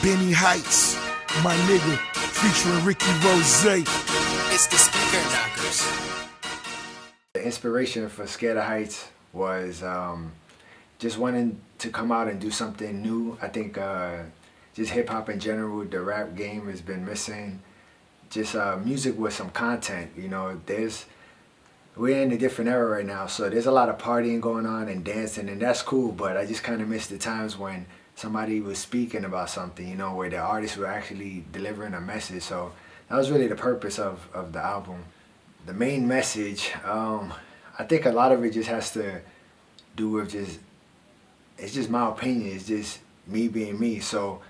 Benny Heightz, my nigga, featuring Ricky Rose. It's the Speaker Knockers. The inspiration for Scared of Heights was just wanting to come out and do something new. I think just hip hop in general, the rap game has been missing. Just music with some content, you know. We're in a different era right now, so there's a lot of partying going on and dancing, and that's cool, but I just kind of miss the times when somebody was speaking about something, you know, where the artists were actually delivering a message. So that was really the purpose of the album. The main message, I think a lot of it just has to do with it's just my opinion, it's just me being me. So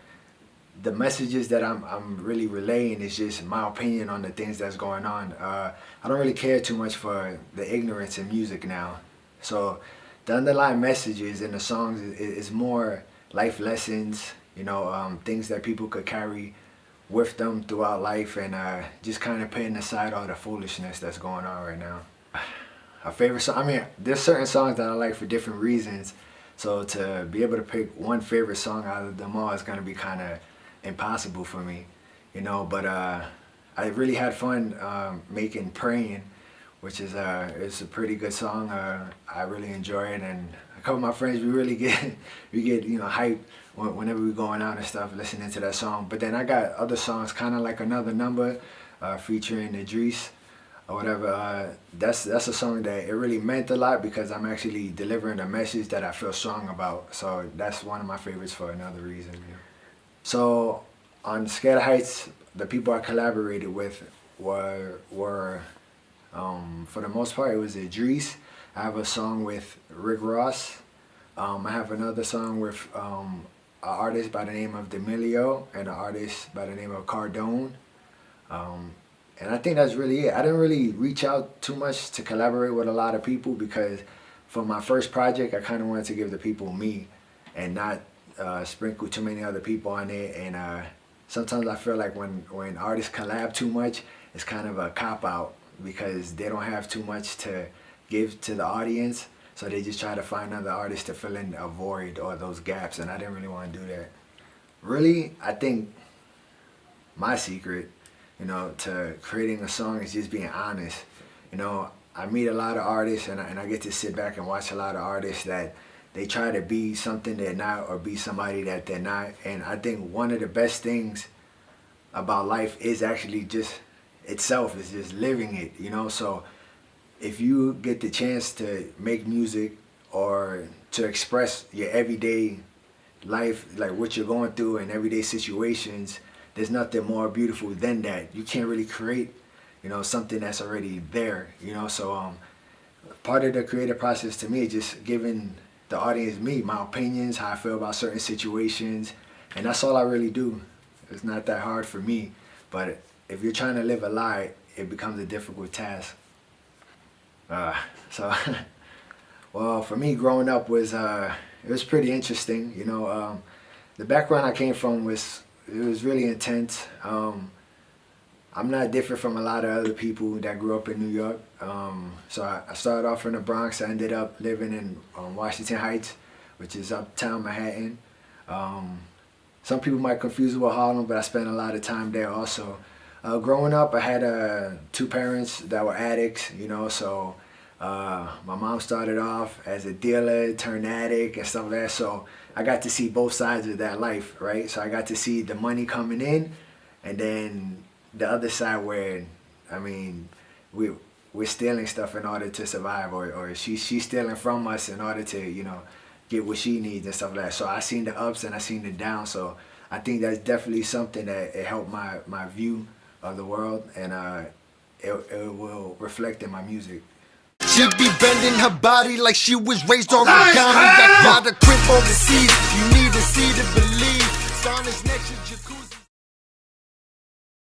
the messages that I'm really relaying is just my opinion on the things that's going on. I don't really care too much for the ignorance in music now. So the underlying messages in the songs is more life lessons, you know, things that people could carry with them throughout life, and just kind of putting aside all the foolishness that's going on right now. A favorite song, I mean, there's certain songs that I like for different reasons. So to be able to pick one favorite song out of them all is going to be kind of impossible for me, you know. But I really had fun making Praying, which is it's a pretty good song. I really enjoy it, and a couple of my friends, we get you know, hype whenever we're going out and stuff, listening to that song. But then I got other songs, kind of like Another Number, featuring Idris or whatever. That's a song that it really meant a lot because I'm actually delivering a message that I feel strong about. So that's one of my favorites for another reason. Yeah. So on Scared of Heights, the people I collaborated with were for the most part, it was Idris. I have a song with Rick Ross. I have another song with an artist by the name of D'Amelio and an artist by the name of Cardone. And I think that's really it. I didn't really reach out too much to collaborate with a lot of people because for my first project, I kind of wanted to give the people me and not sprinkle too many other people on it. And sometimes I feel like when artists collab too much, it's kind of a cop-out because they don't have too much to give to the audience, so they just try to find other artists to fill in a void or those gaps, and I didn't really want to do that. Really, I think my secret, you know, to creating a song is just being honest. You know, I meet a lot of artists, and I get to sit back and watch a lot of artists that they try to be something they're not or be somebody that they're not. And I think one of the best things about life is actually just itself, is just living it, you know. So if you get the chance to make music or to express your everyday life, like what you're going through in everyday situations, there's nothing more beautiful than that. You can't really create, you know, something that's already there, you know. So part of the creative process to me is just giving the audience me, my opinions, how I feel about certain situations, and that's all I really do. It's not that hard for me, but if you're trying to live a lie, it becomes a difficult task. Well, for me, growing up was it was pretty interesting. You know, the background I came from was really intense. I'm not different from a lot of other people that grew up in New York. So I started off in the Bronx. I ended up living in Washington Heights, which is uptown Manhattan. Some people might confuse it with Harlem, but I spent a lot of time there also. Growing up, I had two parents that were addicts, you know, so my mom started off as a dealer, turned addict and stuff like that, so I got to see both sides of that life, right? So I got to see the money coming in, and then the other side where, I mean, we're stealing stuff in order to survive, or she's stealing from us in order to, you know, get what she needs and stuff like that. So I seen the ups and I seen the downs, so I think that's definitely something that it helped my view of the world, and it will reflect in my music. She'll be bending her body like she was raised on origami. I got a crib overseas, you need to see to believe. Starting next